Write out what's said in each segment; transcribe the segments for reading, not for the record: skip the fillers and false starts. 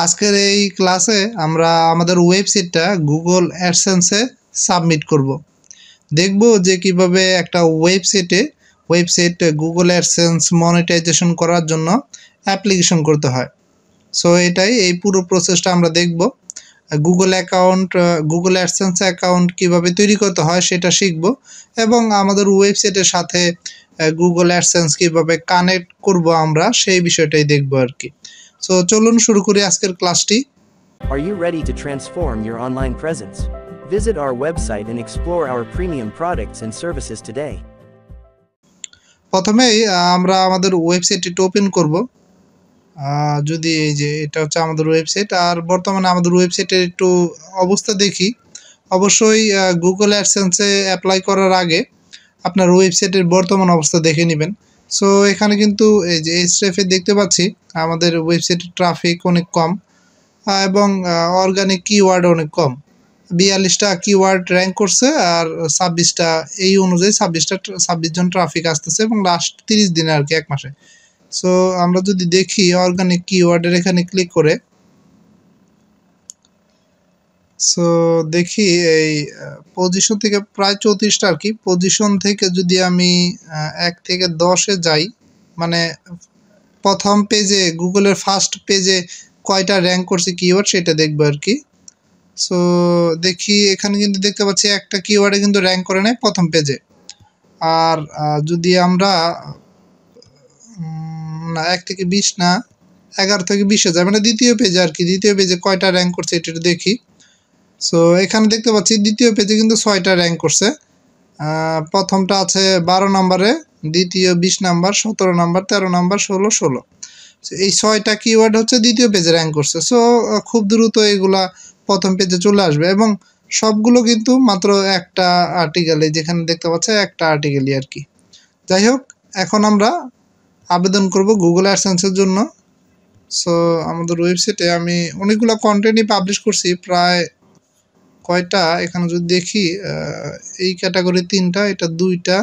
আজকের এই ক্লাসে আমরা আমাদের ওয়েবসাইটটা গুগল অ্যাডসেন্সে সাবমিট করব। দেখব যে কিভাবে একটা ওয়েবসাইট গুগল অ্যাডসেন্স মনিটাইজেশন করার জন্য অ্যাপ্লিকেশন করতে হয়। সো এই পুরো প্রসেসটা আমরা দেখব। গুগল অ্যাডসেন্স অ্যাকাউন্ট কিভাবে তৈরি করতে হয় সেটা শিখব এবং আমাদের ওয়েবসাইটের সাথে গুগল অ্যাডসেন্স কিভাবে কানেক্ট করব আমরা সেই বিষয়টাই দেখব আর কি। সো চলুন শুরু করি আজকের ক্লাসটি। Are you ready to transform your online presence? Visit our website and explore our premium products and services today. প্রথমেই আমরা আমাদের ওয়েবসাইটটি ওপেন করব। যদি এই যে এটা হচ্ছে আমাদের ওয়েবসাইট, আর বর্তমানে আমাদের ওয়েবসাইটের একটু অবস্থা দেখি। অবশ্যই গুগল অ্যাডসেন্সে অ্যাপ্লাই করার আগে আপনার ওয়েবসাইটের বর্তমান অবস্থা দেখে নেবেন। সো এখানে কিন্তু এই যে এইচটিএফে দেখতে পাচ্ছি আমাদের ওয়েবসাইটের ট্রাফিক অনেক কম এবং অর্গানিক কিওয়ার্ড অনেক কম। 42টা কিওয়ার্ড র্যাঙ্ক করছে আর 26টা এই অনুযায়ী 26 জন ট্রাফিক আসতেছে এবং লাস্ট 30 দিনে আর কি, এক মাসে। সো আমরা যদি দেখি অর্গানিক কিওয়ার্ডের এখানে ক্লিক করে, সো দেখি এই পজিশন থেকে প্রায় 34টা আর কি। পজিশন থেকে যদি আমি 1 থেকে 10-এ যাই, মানে প্রথম পেজে গুগলের ফার্স্ট পেজে কয়টা র্যাঙ্ক করছে কিওয়ার্ড সেটা দেখবো আর কি। সো দেখি এখানে কিন্তু দেখতে পাচ্ছি একটা কিওয়ার্ডে কিন্তু র্যাঙ্ক করে নেয় প্রথম পেজে। আর যদি আমরা 1 থেকে 20 না 11 থেকে 20-এ যায়, মানে দ্বিতীয় পেজে আর কি, দ্বিতীয় পেজে কয়টা র্যাঙ্ক করছে এটা দেখি। সো এখানে দেখতে পাচ্ছি দ্বিতীয় পেজে কিন্তু 6টা র্যাঙ্ক করছে। প্রথমটা আছে 12 নম্বরে, দ্বিতীয় 20 নাম্বার, 17 নাম্বার, 13 নাম্বার, 16। এই 6টা কিওয়ার্ড হচ্ছে দ্বিতীয় পেজে র্যাঙ্ক করছে। সো খুব দ্রুত এগুলা প্রথম পেজে চলে আসবে এবং সবগুলো কিন্তু মাত্র একটা আর্টিকেলে, যেখানে দেখতে পাচ্ছে একটা আর্টিকেলই আর কি। যাই হোক, এখন আমরা আবেদন করব গুগল অ্যাডসেন্সের জন্য। সো আমাদের ওয়েবসাইটে আমি অনেকগুলো কন্টেন্টই পাবলিশ করছি, প্রায় কয়টা এখানে যদি দেখি, এই ক্যাটাগরি 3টা, এটা 2টা,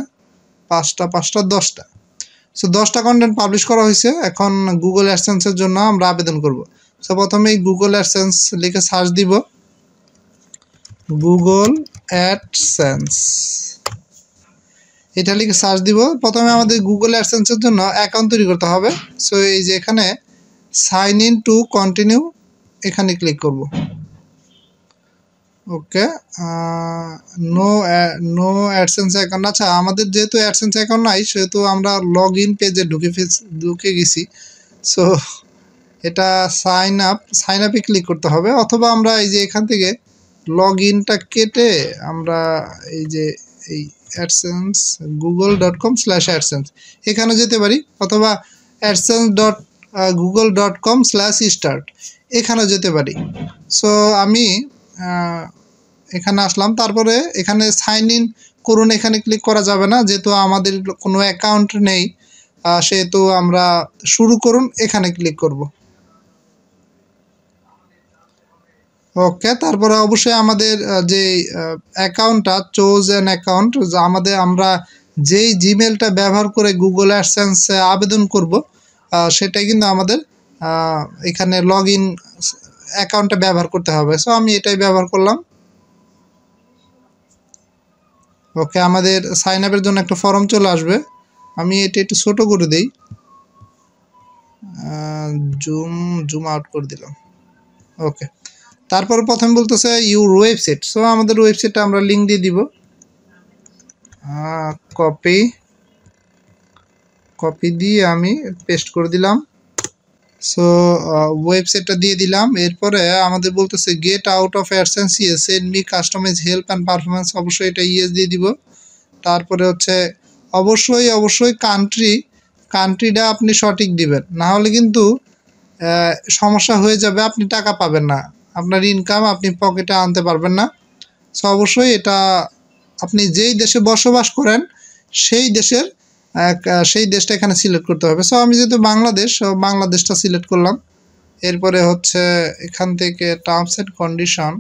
5টা, 10টা। সো 10টা কন্টেন্ট পাবলিশ করা হয়েছে। এখন গুগল অ্যাডসেন্সের জন্য আমরা আবেদন করব। সো প্রথমেই গুগল অ্যাডসেন্স লিখে সার্চ দিব, গুগল অ্যাডসেন্স এটা লিখে সার্চ দিব। প্রথমে আমাদের গুগল অ্যাডসেন্সের জন্য অ্যাকাউন্ট তৈরি করতে হবে। সো এই যে এখানে সাইন ইন টু কন্টিনিউ, এখানে ক্লিক করব। ওকে, নো অ্যাডসেন্স অ্যাকাউন্ট। আচ্ছা, আমাদের যেহেতু অ্যাডসেন্স অ্যাকাউন্ট নাই সেহেতু আমরা লগ ইন পেজে ঢুকে গেছি। সো এটা সাইন আপে ক্লিক করতে হবে, অথবা আমরা এই যে এখান থেকে লগ ইনটা কেটে আমরা এই যে এই অ্যাডসেন্স google.com/adsense এখানে যেতে পারি, অথবা adsense.google.com/start এখানে যেতে পারি। সো আমি এখানে আসলাম, তারপরে এখানে সাইন ইন করুন, এখানে ক্লিক করা যাবে না যেহেতু আমাদের কোনো অ্যাকাউন্ট নেই, সেহেতু আমরা শুরু করুন এখানে ক্লিক করব। ওকে, তারপরে অবশ্যই আমাদের যে অ্যাকাউন্টটা চোজ অ্যান অ্যাকাউন্ট, আমরা যেই জিমেলটা ব্যবহার করে গুগল অ্যাডসেন্সে আবেদন করব সেটাই কিন্তু আমাদের এখানে লগ ইন অ্যাকাউন্টটা ব্যবহার করতে হবে। সো আমি এটাই ব্যবহার করলাম। ওকে, আমাদের সাইন আপের জন্য একটা ফর্ম চলে আসবে। আমি এটা একটু ছোট করে দিই, জুম আউট করে দিলাম। ওকে, তারপর প্রথমে বলতেছে ইউর ওয়েবসাইট। সো আমাদের ওয়েবসাইটটা আমরা লিঙ্ক দিয়ে দিব, কপি দিয়ে আমি পেস্ট করে দিলাম। সো ওয়েবসাইটটা দিয়ে দিলাম। এরপরে আমাদের বলতেছে get out of AdSense, yes, send me customise help and performance, অবশ্যই এটা ইয়েস দিয়ে দিব। তারপরে হচ্ছে অবশ্যই কান্ট্রিটা আপনি সঠিক দিবেন, না হলে কিন্তু সমস্যা হয়ে যাবে, আপনি টাকা পাবেন না, আপনার ইনকাম আপনি পকেটে আনতে পারবেন না। সো অবশ্যই এটা আপনি যেই দেশে বসবাস করেন সেই দেশটা এখানে সিলেক্ট করতে হবে। সো আমি যেহেতু বাংলাদেশটা সিলেক্ট করলাম। এরপরে হচ্ছে এখান থেকে টার্মস অ্যান্ড কন্ডিশন,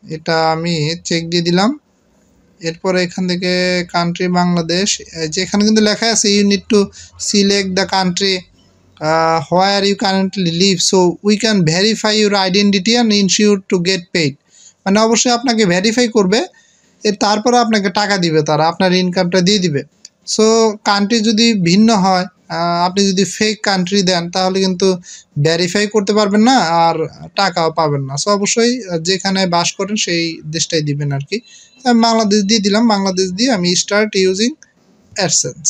এটা আমি চেক দিয়ে দিলাম। এরপরে এখান থেকে কান্ট্রি বাংলাদেশ, যেখানে কিন্তু লেখা আছে you need to select the country where you currently live, so we can verify your identity and ensure to get paid. মানে অবশ্যই আপনাকে ভেরিফাই করবে, তারপরে আপনাকে টাকা দিবে, তারা আপনার ইনকামটা দিয়ে দিবে। সো কান্ট্রি যদি ভিন্ন হয়, আপনি যদি ফেক কান্ট্রি দেন তাহলে কিন্তু ভেরিফাই করতে পারবেন না আর টাকাও পাবেন না। সো অবশ্যই যেখানে বাস করেন সেই দেশটাই দিবেন আর কি। আমি বাংলাদেশ দিয়ে দিলাম, বাংলাদেশ দিয়ে আমি স্টার্ট ইউজিং অ্যাডসেন্স।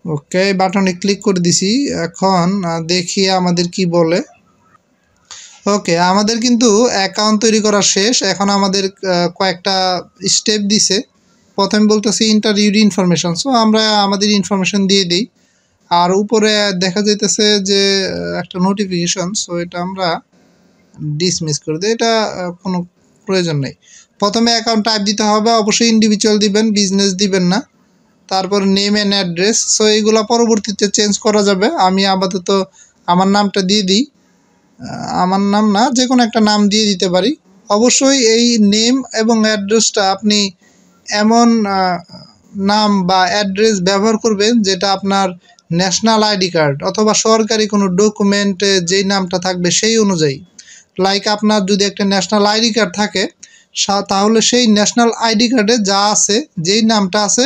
ওকে, বাটনে ক্লিক করে দিছি। এখন দেখি আমাদের কি বলে। ওকে, আমাদের কিন্তু অ্যাকাউন্ট তৈরি করা শেষ। এখন আমাদের কয়েকটা স্টেপ দিছে। প্রথমে বলতেছি ইন্টার ইউর ইনফরমেশন। সো আমরা আমাদের ইনফরমেশন দিয়ে দিই। আর উপরে দেখা যাইতেছে যে একটা নোটিফিকেশন, সো এটা আমরা ডিসমিস করে দিই, এটা কোনো প্রয়োজন নেই। প্রথমে অ্যাকাউন্ট টাইপ দিতে হবে, অবশ্যই ইন্ডিভিজুয়াল দিবেন, বিজনেস দিবেন না। তারপর নেম অ্যান্ড অ্যাড্রেস, সো এইগুলো পরবর্তীতে চেঞ্জ করা যাবে। আমি আপাতত আমার নামটা দিয়ে দিই, আমার নাম না যে কোনো একটা নাম দিয়ে দিতে পারি। অবশ্যই এই নেম এবং অ্যাড্রেসটা আপনি এমন নাম বা অ্যাড্রেস ব্যবহার করবেন যেটা আপনার ন্যাশনাল আইডি কার্ড অথবা সরকারি কোনো ডকুমেন্টে যেই নামটা থাকবে সেই অনুযায়ী। লাইক আপনার যদি একটা ন্যাশনাল আইডি কার্ড থাকে তাহলে সেই ন্যাশনাল আইডি কার্ডে যা আছে, যেই নামটা আছে,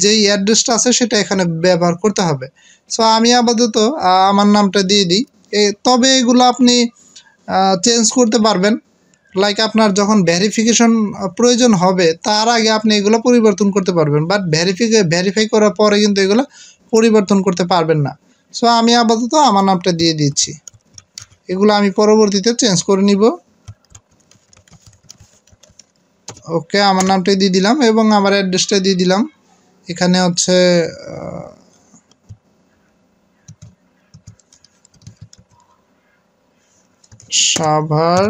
যেই অ্যাড্রেসটা আছে সেটা এখানে ব্যবহার করতে হবে। সো আমি আপাতত আমার নামটা দিয়ে দিই। তবে এগুলো আপনি চেঞ্জ করতে পারবেন, লাইক আপনার যখন ভেরিফিকেশন প্রয়োজন হবে তার আগে আপনি এগুলো পরিবর্তন করতে পারবেন, বাট ভেরিফাই করার পরে কিন্তু এগুলো পরিবর্তন করতে পারবেন না। সো আমি আপাতত আমার নামটা দিয়ে দিচ্ছি, এগুলো আমি পরবর্তীতে চেঞ্জ করে নিব। ওকে, আমার নামটাই দিয়ে দিলাম এবং আমার অ্যাড্রেসটা দিয়ে দিলাম। এখানে হচ্ছে সাভার,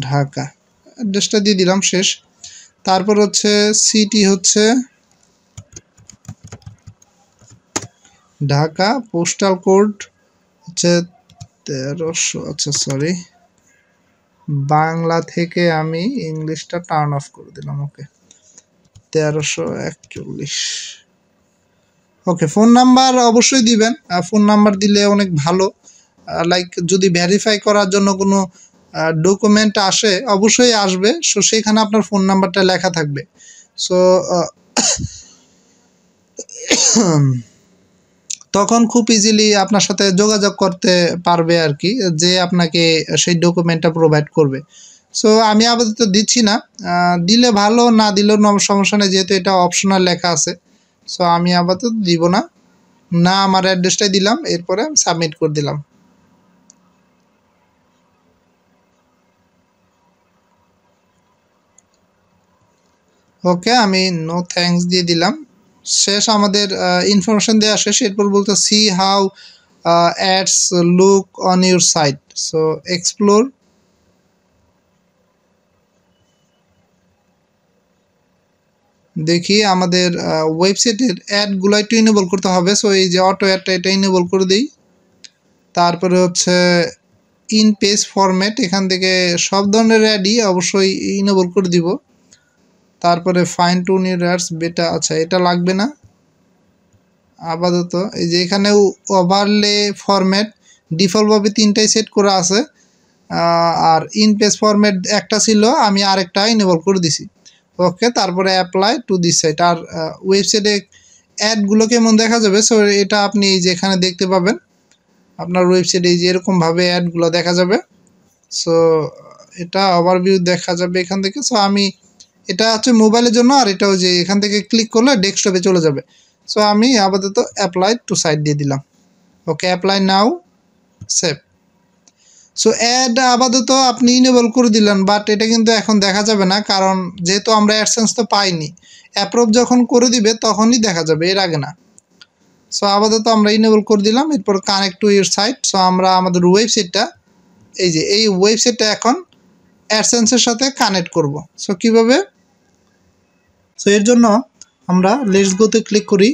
ঢাকা, অ্যাড্রেসটা দিয়ে দিলাম, শেষ। তারপর হচ্ছে সিটি হচ্ছে ঢাকা, পোস্টাল কোড হচ্ছে 1300, আচ্ছা সরি, বাংলা থেকে আমি ইংলিশটা টার্ন অফ করে দিলাম। ওকে, 1341। ওকে, ফোন নাম্বার অবশ্যই দিবেন, ফোন নাম্বার দিলে অনেক ভালো। লাইক যদি ভেরিফাই করার জন্য কোনো ডকুমেন্ট আসে, অবশ্যই আসবে, সো সেখানে আপনার ফোন নাম্বারটা লেখা থাকবে। সো তখন খুব ইজিলি আপনার সাথে যোগাযোগ করতে পারবে আর কি, যে আপনাকে সেই ডকুমেন্টটা প্রোভাইড করবে। সো আমি আপাতত দিচ্ছি না, দিলে ভালো, না দিলেও সমস্যা নেই, যেহেতু এটা অপশনাল লেখা আছে। সো আমি আপাতত দিব না, আমার অ্যাড্রেসটাই দিলাম, এরপরে সাবমিট করে দিলাম। ওকে, আমি নো থ্যাঙ্কস দিয়ে দিলাম, শেষ। আমাদের ইনফরমেশন দেওয়া শেষ। এরপর বলতে see how ads look on your site, so explore. দেখি আমাদের ওয়েবসাইটের অ্যাডগুলো একটু ইনেবল করতে হবে। সো এই যে অটো অ্যাডটা, এটা ইনেবল করে দিই। তারপরে হচ্ছে ইন পেজ ফরম্যাট, এখান থেকে সব ধরনের অ্যাডই অবশ্যই ইনেবল করে দিব। তারপরে ফাইন টুন ইউর অ্যাডস বেটা, আচ্ছা এটা লাগবে না আপাতত। এই যে এখানে ওভারলে ফরম্যাট ডিফল্টভাবে 3টাই সেট করা আছে, আর ইন পেজ ফরম্যাট একটা ছিল, আমি আরেকটা ইনেবল করে দিছি। ওকে, তারপরে অ্যাপ্লাই টু দিস সাইট। আর ওয়েবসাইটে অ্যাডগুলো কেমন দেখা যাবে, সো এটা আপনি এই যে এখানে দেখতে পাবেন, আপনার ওয়েবসাইটে এই যে এরকমভাবে অ্যাডগুলো দেখা যাবে। সো এটা ওভারভিউ দেখা যাবে এখান থেকে। সো আমি, এটা হচ্ছে মোবাইলের জন্য, আর এটাও যে এখান থেকে ক্লিক করলে ডেস্কটপে চলে যাবে। সো আমি আপাতত অ্যাপ্লাই টু সাইট দিয়ে দিলাম। Okay, apply now, save. So add আপাতত আপনি ইনেবল করে দিলেন, বাট এটা কিন্তু এখন দেখা যাবে না, কারণ যেহেতু আমরা অ্যাডসেন্স তো পাইনি। অ্যাপ্রুভ যখন করে দিবে তখনই দেখা যাবে, এর আগে না। সো আপাতত আমরা ইনেবল করে দিলাম। এরপর connect to your site. So আমরা আমাদের ওয়েবসাইটটা, এই যে এই ওয়েবসাইটটা এখন অ্যাডসেন্সের সাথে কানেক্ট করব। সো কীভাবে? সো এর জন্য আমরা লেটস গোতে ক্লিক করি।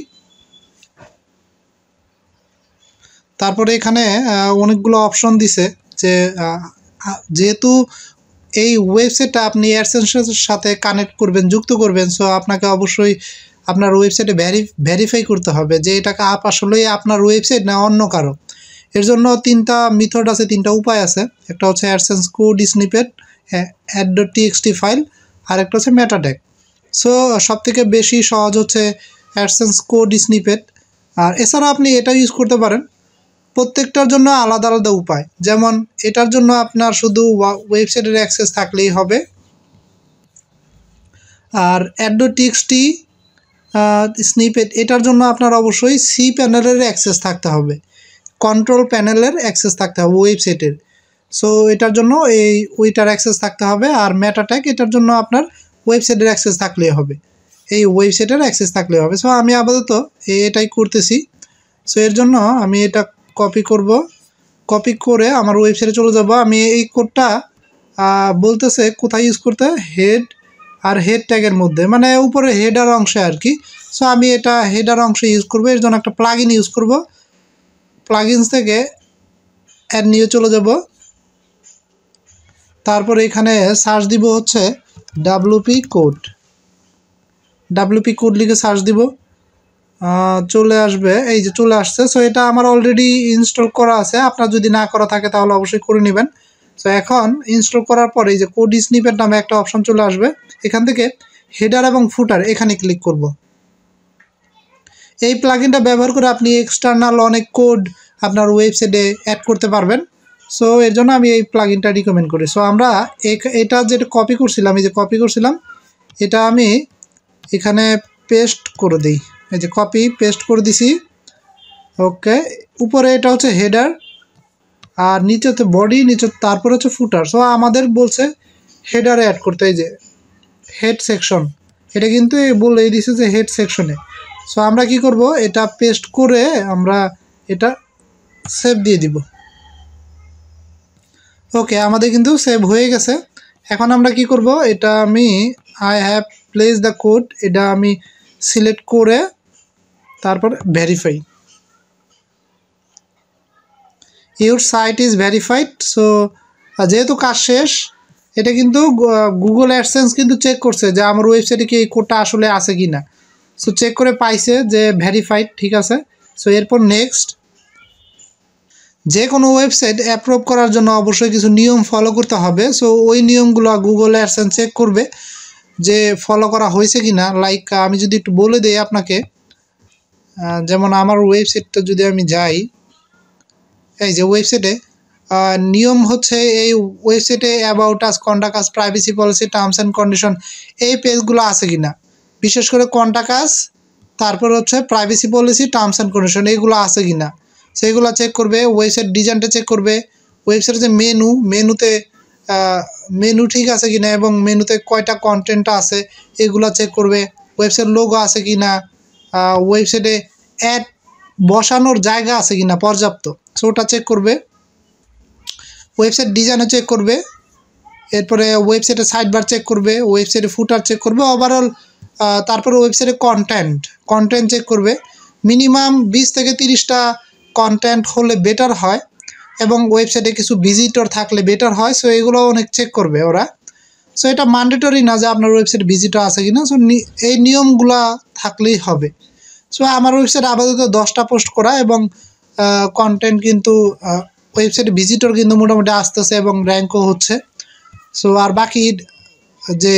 তারপরে এখানে অনেকগুলো অপশন দিছে, যে যেহেতু এই ওয়েবসাইটটা আপনি অ্যাডসেন্সের সাথে কানেক্ট করবেন, যুক্ত করবেন, সো আপনাকে অবশ্যই আপনার ওয়েবসাইটে ভেরিফাই করতে হবে যে এটাকে আপ আসলেই আপনার ওয়েবসাইট না অন্য কারো। এর জন্য 3টা মেথড আছে, 3টা উপায় আছে। একটা হচ্ছে AdSense code snippet, add.txt file, আর একটা হচ্ছে মেটা ট্যাগ। সো সবথেকে বেশি সহজ হচ্ছে অ্যাডসেন্স কোড স্নিপেট। আর এছাড়া আপনি এটা ইউজ করতে পারেন। প্রত্যেকটার জন্য আলাদা আলাদা উপায়। যেমন এটার জন্য আপনার শুধু ওয়েবসাইটের অ্যাক্সেস থাকলেই হবে। আর add.txt স্নিপেট এটার জন্য আপনার অবশ্যই সি প্যানেলের অ্যাক্সেস থাকতে হবে, কন্ট্রোল প্যানেলের অ্যাক্সেস থাকতে হবে ওয়েবসাইটের। সো এটার জন্য ওইটার অ্যাক্সেস থাকতে হবে। আর মেটা ট্যাগ এটার জন্য আপনার ওয়েবসাইটের অ্যাক্সেস থাকলেই হবে, এই ওয়েবসাইটের অ্যাক্সেস থাকলেই হবে। সো আমি আপাতত এটাই করতেছি। সো এর জন্য আমি এটা কপি করব, কপি করে আমার ওয়েবসাইটে চলে যাব। আমি এই কোডটা বলতেছে কোথায় ইউজ করতে, হেড আর হেড ট্যাগের মধ্যে, মানে উপরে হেডার অংশে আর কি। সো আমি এটা হেডার অংশে ইউজ করব। এর জন্য একটা প্লাগইন ইউজ করব। প্লাগইনস থেকে অ্যাড নিয়ে চলে যাব। তারপর এখানে সার্চ দিব হচ্ছে ডাব্লুপি কোড লিখে সার্চ দিব, চলে আসবে। এই যে চলে আসছে। সো এটা আমার অলরেডি ইনস্টল করা আছে, আপনার যদি না করা থাকে তাহলে অবশ্যই করে নেবেন। সো এখন ইনস্টল করার পরে এই যে কোড স্নিপেট নামে একটা অপশন চলে আসবে। এখান থেকে হেডার এবং ফুটার এখানে ক্লিক করব। এই প্লাগইনটা ব্যবহার করে আপনি এক্সটার্নাল অনেক কোড আপনার ওয়েবসাইটে অ্যাড করতে পারবেন। সো এর জন্য আমি এই প্লাগইনটা রিকমেন্ড করি। সো আমরা এটা যেটা কপি করছিলাম, এই যে কপি করছিলাম, এটা আমি এখানে পেস্ট করে দিই। এই যে কপি পেস্ট করে দিছি। ওকে, উপরে এটা হচ্ছে হেডার, আর নিচে হচ্ছে বডি, নিচে তারপরে হচ্ছে ফুটার। সো আমাদের বলছে হেডারে অ্যাড করতে, এই যে হেড সেকশন, এটা কিন্তু বলেই দিছে যে হেড সেকশনে। সো আমরা কি করব, এটা পেস্ট করে আমরা এটা সেভ দিয়ে দিব। ওকে, আমাদের কিন্তু সেভ হয়ে গেছে। এখন আমরা কি করব, এটা আমি I have place the code, এটা আমি সিলেক্ট করে তারপর verify, your site is verified. So যেহেতু কাজ শেষ, এটা কিন্তু গুগল অ্যাডসেন্স কিন্তু চেক করছে যে আমার ওয়েবসাইটে কি এই কোডটা আসলে আছে কি না। সো চেক করে পাইছে যে ভেরিফাইড, ঠিক আছে। সো এরপর নেক্সট। যে কোনো ওয়েবসাইট অ্যাপ্রুভ করার জন্য অবশ্যই কিছু নিয়ম ফলো করতে হবে। সো ওই নিয়মগুলো গুগল অ্যাডসেন্স চেক করবে যে ফলো করা হয়েছে কি না। লাইক আমি যদি একটু বলে দিই আপনাকে, যেমন আমার ওয়েবসাইটটা যদি আমি যাই, এই যে ওয়েবসাইটে নিয়ম হচ্ছে, এই ওয়েবসাইটে about us, contact us, privacy policy, terms and condition, এই পেজগুলো আছে কি না। বিশেষ করে কন্টাক্ট আস, তারপর হচ্ছে privacy policy, terms and condition, এইগুলো আছে কি না সেইগুলো চেক করবে। ওয়েবসাইট ডিজাইনটা চেক করবে। ওয়েবসাইটের যে মেনুতে মেনু ঠিক আছে কি না, এবং মেনুতে কয়টা কন্টেন্টটা আছে এগুলো চেক করবে। ওয়েবসাইট লোগো আছে কি না, ওয়েবসাইটে অ্যাড বসানোর জায়গা আছে কি না পর্যাপ্ত, সো ওটা চেক করবে। ওয়েবসাইট ডিজাইনও চেক করবে। এরপরে ওয়েবসাইটের সাইড বার চেক করবে, ওয়েবসাইটে ফুটার চেক করবে, ওভারঅল। তারপরে ওয়েবসাইটে কন্টেন্ট চেক করবে। মিনিমাম 20 থেকে 30টা কন্টেন্ট হলে বেটার হয়, এবং ওয়েবসাইটে কিছু ভিজিটর থাকলে বেটার হয়। সো এগুলো অনেক চেক করবে ওরা। সো এটা ম্যান্ডেটরি না যে আপনার ওয়েবসাইটে ভিজিটর আছে কি না। সো এই নিয়মগুলো থাকলেই হবে। সো আমার ওয়েবসাইটে আপাতত 10টা পোস্ট করা, এবং কন্টেন্ট কিন্তু ওয়েবসাইটে ভিজিটর কিন্তু মোটামুটি আসতেছে এবং র্যাঙ্কও হচ্ছে। সো আর বাকি যে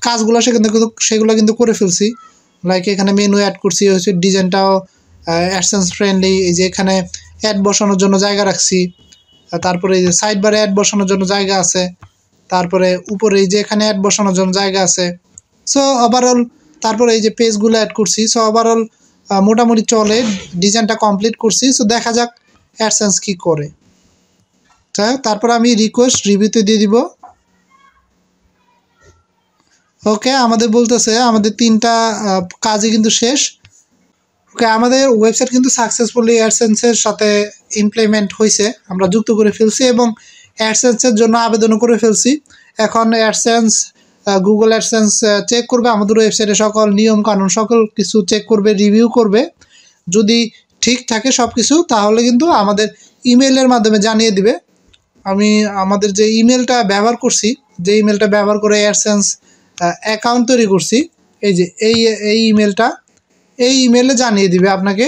কাজগুলো সেগুলো কিন্তু করে ফেলছি। লাইক এখানে মেনু অ্যাড করছি, হচ্ছে ডিজাইনটাও অ্যাডসেন্স ফ্রেন্ডলি। এই যে এখানে অ্যাড বসানোর জন্য জায়গা রাখছি, তারপরে এই যে সাইড বারে অ্যাড বসানোর জন্য জায়গা আছে, তারপরে উপরে এই যে এখানে অ্যাড বসানোর জন্য জায়গা আছে। সো ওভারঅল তারপরে এই যে পেজগুলো অ্যাড করছি। সো ওভারঅল মোটামুটি চলে, ডিজাইনটা কমপ্লিট করছি। সো দেখা যাক অ্যাডসেন্স কি করে। তারপর আমি রিকোয়েস্ট রিভিউতে দিয়ে দিব। ওকে, আমাদের বলতেছে আমাদের 3টা কাজই কিন্তু শেষ। ওকে, আমাদের ওয়েবসাইট কিন্তু সাকসেসফুলি অ্যাডসেন্সের সাথে ইমপ্লিমেন্ট হয়েছে, আমরা যুক্ত করে ফেলছি, এবং অ্যাডসেন্সের জন্য আবেদনও করে ফেলছি। এখন অ্যাডসেন্স গুগল অ্যাডসেন্স চেক করবে আমাদের ওয়েবসাইটে সকল নিয়ম কানুন, সকল কিছু চেক করবে, রিভিউ করবে। যদি ঠিক থাকে সব কিছু, তাহলে কিন্তু আমাদের ইমেলের মাধ্যমে জানিয়ে দিবে। আমি আমাদের যে ইমেলটা ব্যবহার করছি, যে ইমেলটা ব্যবহার করে অ্যাডসেন্স অ্যাকাউন্ট তৈরি করছি, এই যে এই ইমেলটা, এই ইমেলে জানিয়ে দিবে আপনাকে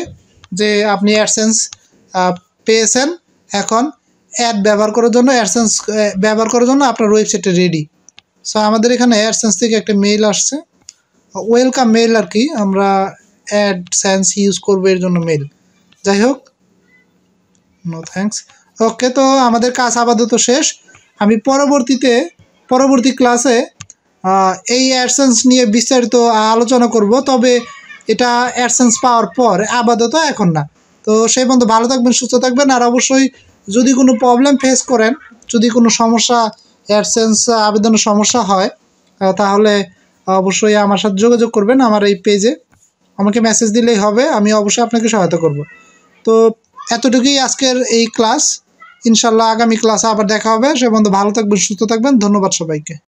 যে আপনি অ্যাডসেন্স পেয়েছেন। এখন অ্যাড ব্যবহার করার জন্য আপনার ওয়েবসাইটে রেডি। সো আমাদের এখানে অ্যাডসেন্স থেকে একটা মেইল আসছে, ওয়েলকাম মেইল আর কি, আমরা অ্যাডসেন্স ইউজ করবো এর জন্য মেইল। যাই হোক, নো থ্যাঙ্কস। ওকে, তো আমাদের কাজ আপাতত শেষ। আমি পরবর্তী ক্লাসে এই অ্যাডসেন্স নিয়ে বিস্তারিত আলোচনা করব, তবে এটা অ্যাডসেন্স পাওয়ার পর, আপাতত এখন না। তো সেই পর্যন্ত ভালো থাকবেন, সুস্থ থাকবেন। আর অবশ্যই যদি কোনো প্রবলেম ফেস করেন, যদি কোনো সমস্যা, অ্যাডসেন্স আবেদনের সমস্যা হয়, তাহলে অবশ্যই আমার সাথে যোগাযোগ করবেন। আমার এই পেজে আমাকে মেসেজ দিলেই হবে, আমি অবশ্যই আপনাকে সহায়তা করব। তো এতটুকুই আজকের এই ক্লাস। ইনশাল্লাহ আগামী ক্লাসে আবার দেখা হবে। সে পর্যন্ত ভালো থাকবেন, সুস্থ থাকবেন। ধন্যবাদ সবাইকে।